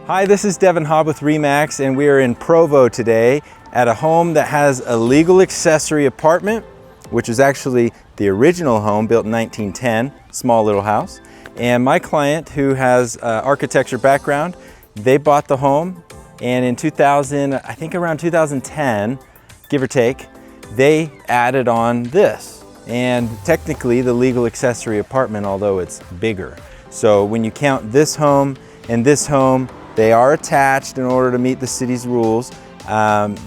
Hi, this is Devin Hobb with RE/MAX, and we are in Provo today at a home that has a legal accessory apartment, which is actually the original home built in 1910, small little house. And my client, who has architecture background, they bought the home, and in 2000, I think around 2010, give or take, they added on this. And technically the legal accessory apartment, although it's bigger. So when you count this home and this home, they are attached in order to meet the city's rules.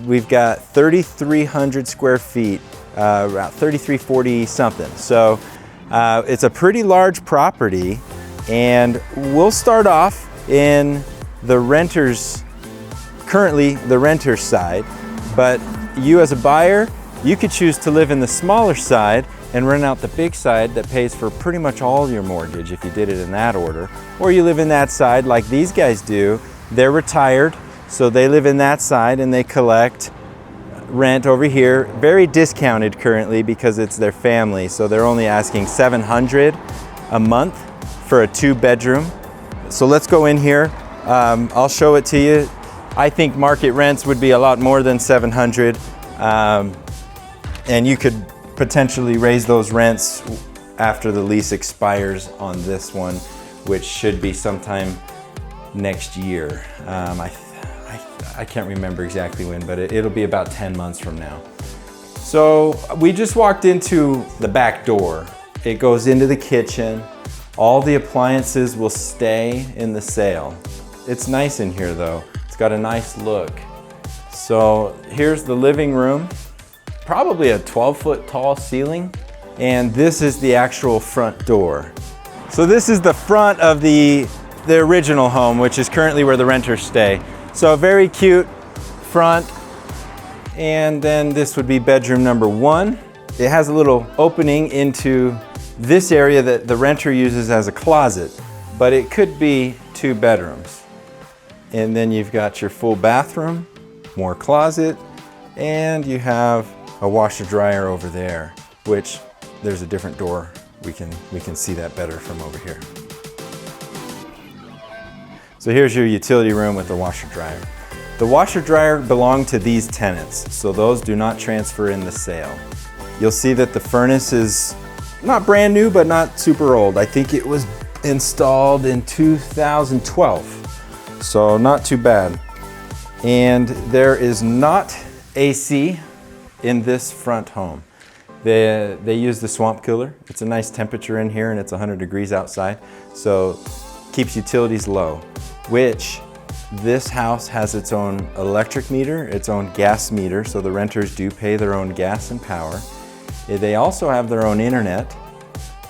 We've got 3,300 square feet, about 3,340 something. So it's a pretty large property, and we'll start off in the renters, currently the renter's side, but you as a buyer, you could choose to live in the smaller side and rent out the big side that pays for pretty much all your mortgage if you did it in that order. Or you live in that side like these guys do. They're retired, so they live in that side and they collect rent over here. Very discounted currently because it's their family, so they're only asking $700 a month for a 2-bedroom. So let's go in here. I'll show it to you. I think market rents would be a lot more than $700, and you could potentially raise those rents after the lease expires on this one, which should be sometime next year. I can't remember exactly when, but it'll be about 10 months from now. So we just walked into the back door. It goes into the kitchen. All the appliances will stay in the sale. It's nice in here though. It's got a nice look. So here's the living room. Probably a 12-foot tall ceiling, and this is the actual front door. So this is the front of the original home, which is currently where the renters stay. So a very cute front, and then this would be bedroom number 1. It has a little opening into this area that the renter uses as a closet, but it could be 2 bedrooms. And then you've got your full bathroom, more closet, and you have a washer dryer over there, which there's a different door. We can see that better from over here. So here's your utility room with the washer dryer. The washer dryer belonged to these tenants, so those do not transfer in the sale. You'll see that the furnace is not brand new, but not super old. I think it was installed in 2012, so not too bad. And there is not AC in this front home. They use the swamp cooler. It's a nice temperature in here and it's 100 degrees outside, so keeps utilities low, which this house has its own electric meter, its own gas meter, so the renters do pay their own gas and power. They also have their own internet,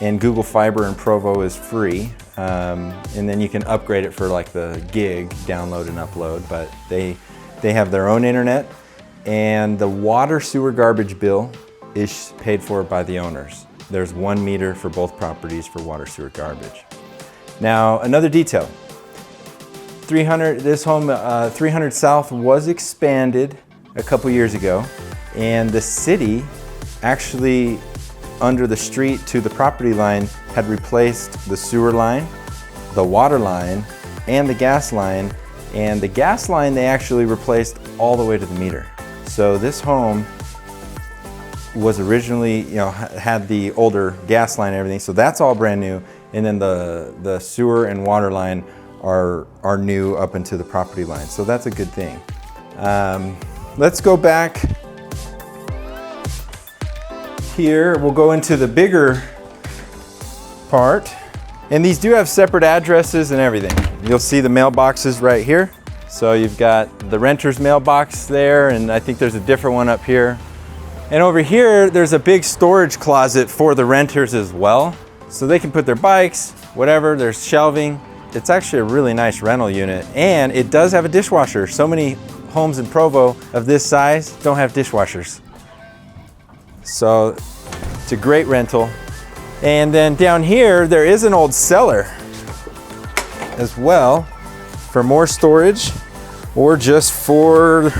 and Google Fiber in Provo is free, and then you can upgrade it for like the gig, download and upload, but they have their own internet. And the water, sewer, garbage bill is paid for by the owners. There's 1 meter for both properties for water, sewer, garbage. Now, another detail. This home, 300 South was expanded a couple years ago, and the city actually, under the street to the property line, had replaced the sewer line, the water line, and the gas line. And the gas line they actually replaced all the way to the meter. So this home was originally, had the older gas line and everything, so that's all brand new. And then the sewer and water line are new up into the property line, so that's a good thing. Let's go back here. We'll go into the bigger part. And these do have separate addresses and everything. You'll see the mailboxes right here. So you've got the renter's mailbox there, and I think there's a different one up here. And over here, there's a big storage closet for the renters as well. So they can put their bikes, whatever, there's shelving. It's actually a really nice rental unit, and it does have a dishwasher. So many homes in Provo of this size don't have dishwashers. So it's a great rental. And then down here, there is an old cellar as well for more storage, or just for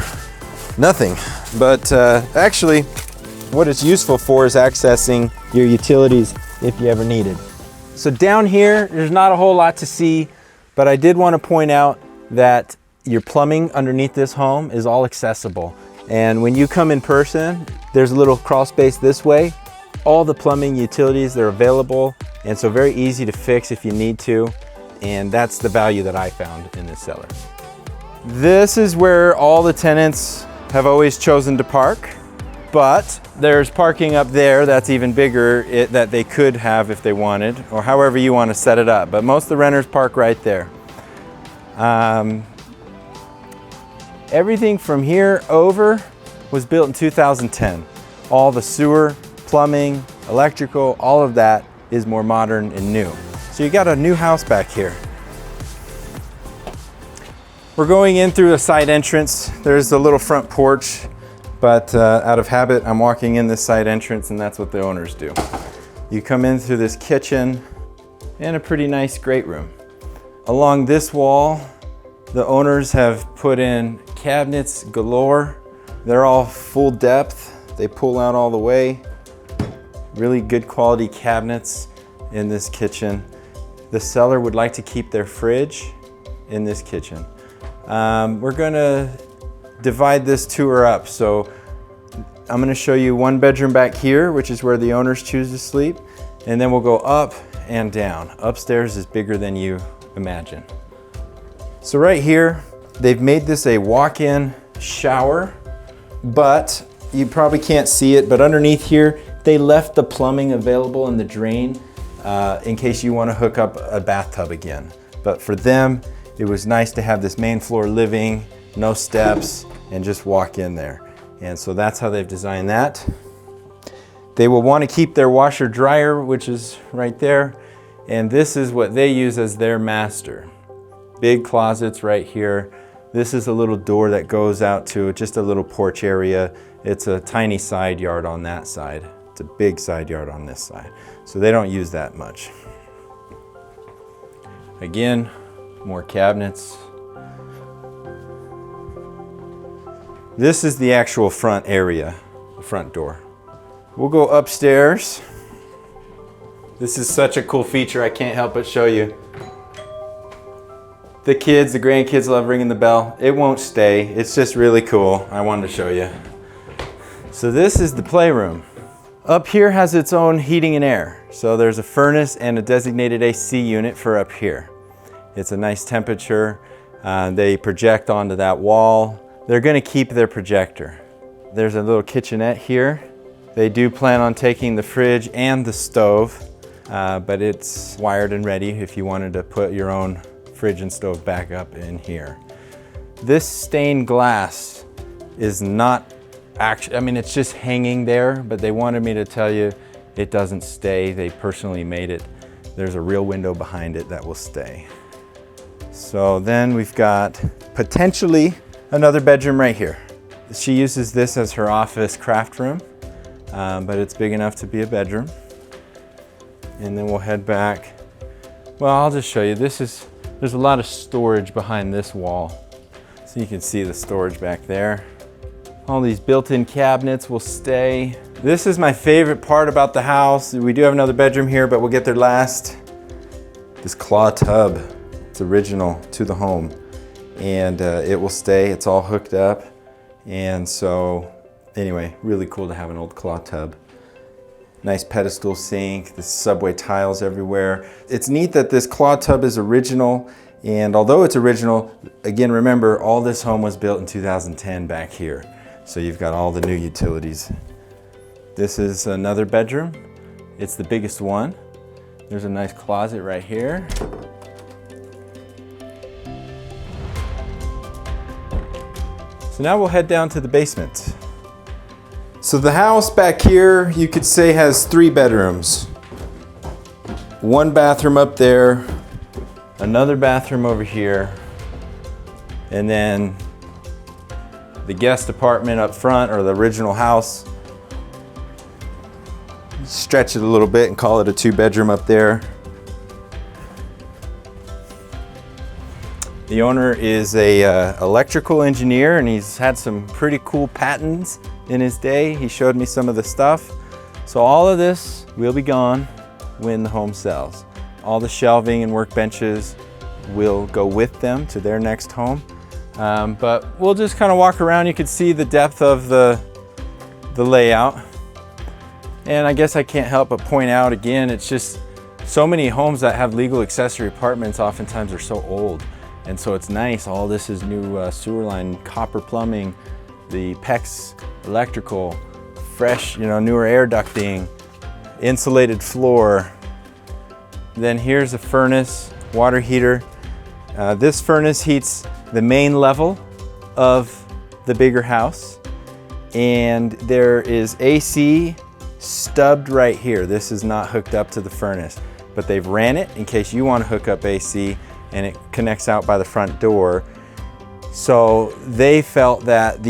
nothing. But actually, what it's useful for is accessing your utilities if you ever need it. So down here, there's not a whole lot to see, but I did want to point out that your plumbing underneath this home is all accessible. And when you come in person, there's a little crawl space this way. All the plumbing utilities, they're available, and so very easy to fix if you need to. And that's the value that I found in this cellar. This is where all the tenants have always chosen to park, but there's parking up there that's even bigger that they could have if they wanted, or however you want to set it up. But most of the renters park right there. Everything from here over was built in 2010. All the sewer, plumbing, electrical, all of that is more modern and new. So you got a new house back here. We're going in through a side entrance. There's a little front porch, but out of habit, I'm walking in this side entrance, and that's what the owners do. You come in through this kitchen and a pretty nice great room. Along this wall, the owners have put in cabinets galore. They're all full depth. They pull out all the way. Really good quality cabinets in this kitchen. The seller would like to keep their fridge in this kitchen. We're gonna divide this tour up. So I'm gonna show you one bedroom back here, which is where the owners choose to sleep. And then we'll go up and down. Upstairs is bigger than you imagine. So right here, they've made this a walk-in shower, but you probably can't see it, but underneath here, they left the plumbing available in the drain in case you want to hook up a bathtub again. But for them, it was nice to have this main floor living, no steps, and just walk in there. And so that's how they've designed that. They will want to keep their washer dryer, which is right there. And this is what they use as their master. Big closets right here. This is a little door that goes out to just a little porch area. It's a tiny side yard on that side. It's a big side yard on this side. So they don't use that much. Again, more cabinets. This is the actual front area, the front door. We'll go upstairs. This is such a cool feature, I can't help but show you. The kids, the grandkids love ringing the bell. It won't stay, it's just really cool. I wanted to show you. So this is the playroom. Up here has its own heating and air. So there's a furnace and a designated AC unit for up here. It's a nice temperature. They project onto that wall. They're gonna keep their projector. There's a little kitchenette here. They do plan on taking the fridge and the stove, but it's wired and ready if you wanted to put your own fridge and stove back up in here. This stained glass is not actually, I mean, it's just hanging there, but they wanted me to tell you it doesn't stay. They personally made it. There's a real window behind it that will stay. So then we've got potentially another bedroom right here. She uses this as her office craft room, but it's big enough to be a bedroom. And then we'll head back. Well, I'll just show you. There's a lot of storage behind this wall. So you can see the storage back there. All these built-in cabinets will stay. This is my favorite part about the house. We do have another bedroom here, but we'll get there last. This claw tub, it's original to the home. And it will stay, it's all hooked up. And so, anyway, really cool to have an old claw tub. Nice pedestal sink, the subway tiles everywhere. It's neat that this claw tub is original, and although it's original, again, remember, all this home was built in 2010 back here. So you've got all the new utilities. This is another bedroom. It's the biggest one. There's a nice closet right here. So now we'll head down to the basement. So the house back here, you could say, has 3 bedrooms. One bathroom up there, another bathroom over here, and then the guest apartment up front, or the original house. Stretch it a little bit and call it a 2-bedroom up there. The owner is a electrical engineer, and he's had some pretty cool patents in his day. He showed me some of the stuff. So all of this will be gone when the home sells. All the shelving and workbenches will go with them to their next home. But we'll just kind of walk around. You can see the depth of the layout. And I guess I can't help but point out again, it's just so many homes that have legal accessory apartments oftentimes are so old. And so it's nice, all this is new sewer line, copper plumbing, the PEX electrical, fresh, newer air ducting, insulated floor. Then here's a furnace, water heater. This furnace heats the main level of the bigger house. And there is AC stubbed right here. This is not hooked up to the furnace, but they've ran it in case you want to hook up AC, and it connects out by the front door. So they felt that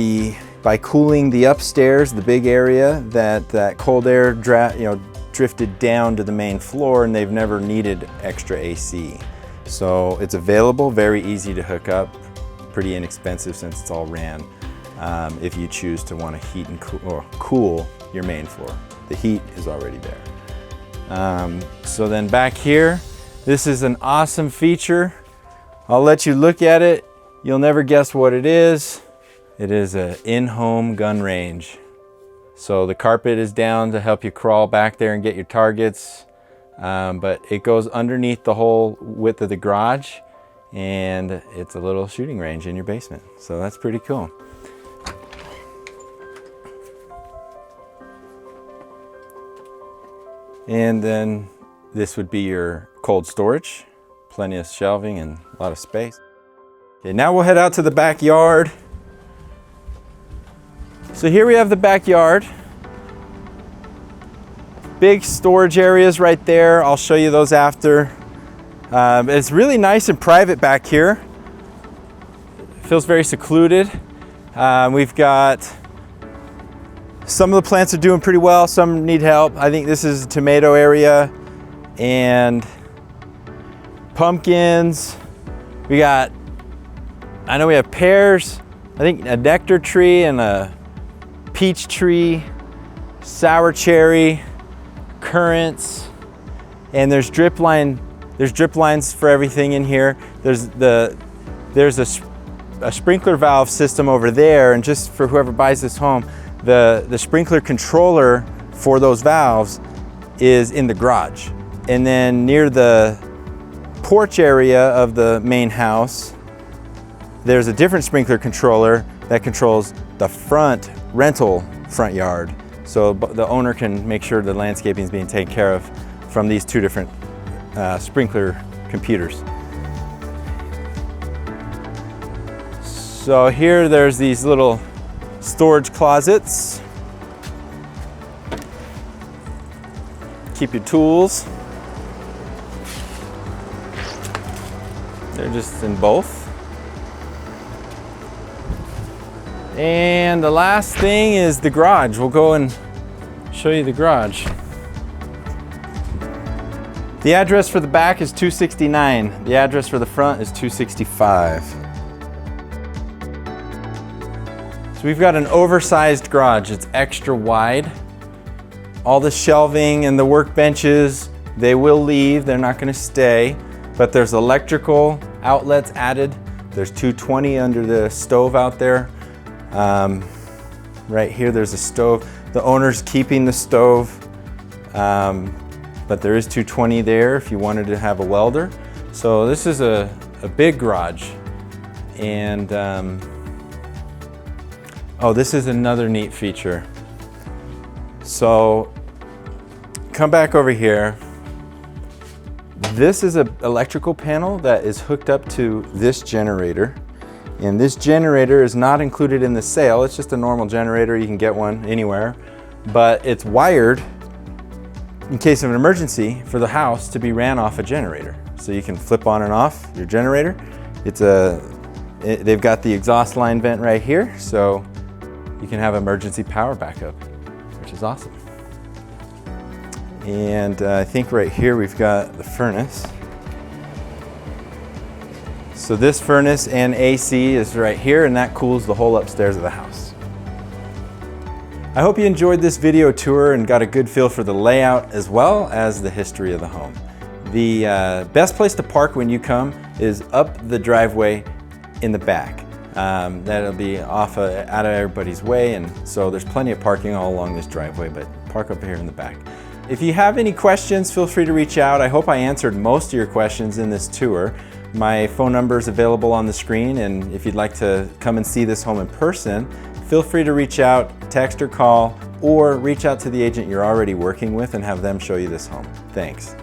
by cooling the upstairs, the big area, that cold air drifted down to the main floor, and they've never needed extra AC. So it's available, very easy to hook up, pretty inexpensive since it's all ran, if you choose to want to heat and cool your main floor. The heat is already there. So then back here, this is an awesome feature. I'll let you look at it. You'll never guess what it is. It is an in-home gun range. So the carpet is down to help you crawl back there and get your targets. But it goes underneath the whole width of the garage, and it's a little shooting range in your basement. So that's pretty cool. And then this would be your cold storage, plenty of shelving and a lot of space. Okay, now we'll head out to the backyard. So here we have the backyard. Big storage areas right there. I'll show you those after. It's really nice and private back here. It feels very secluded. We've got some of the plants are doing pretty well, some need help. I think this is a tomato area and pumpkins. I know we have pears, I think a nectar tree and a peach tree, sour cherry, currants, and there's drip lines for everything in here. There's a sprinkler valve system over there, and just for whoever buys this home, the sprinkler controller for those valves is in the garage. And then near the porch area of the main house, there's a different sprinkler controller that controls the front yard. So the owner can make sure the landscaping is being taken care of from these two different sprinkler computers. So here there's these little storage closets. Keep your tools. They're just in both. And the last thing is the garage. We'll go and show you the garage. The address for the back is 269. The address for the front is 265. So we've got an oversized garage. It's extra wide. All the shelving and the workbenches, they will leave. They're not going to stay. But there's electrical outlets added. There's 220 under the stove out there. Right here, there's a stove. The owner's keeping the stove, but there is 220 there if you wanted to have a welder. So this is a big garage. And oh, this is another neat feature. So come back over here. This is an electrical panel that is hooked up to this generator. And this generator is not included in the sale. It's just a normal generator. You can get one anywhere. But it's wired in case of an emergency for the house to be ran off a generator. So you can flip on and off your generator. They've got the exhaust line vent right here, so you can have emergency power backup, which is awesome. And I think right here we've got the furnace. So this furnace and AC is right here, and that cools the whole upstairs of the house. I hope you enjoyed this video tour and got a good feel for the layout as well as the history of the home. The best place to park when you come is up the driveway in the back. That'll be out of everybody's way, and so there's plenty of parking all along this driveway, but park up here in the back. If you have any questions, feel free to reach out. I hope I answered most of your questions in this tour. My phone number is available on the screen, and if you'd like to come and see this home in person, feel free to reach out, text or call, or reach out to the agent you're already working with and have them show you this home. Thanks.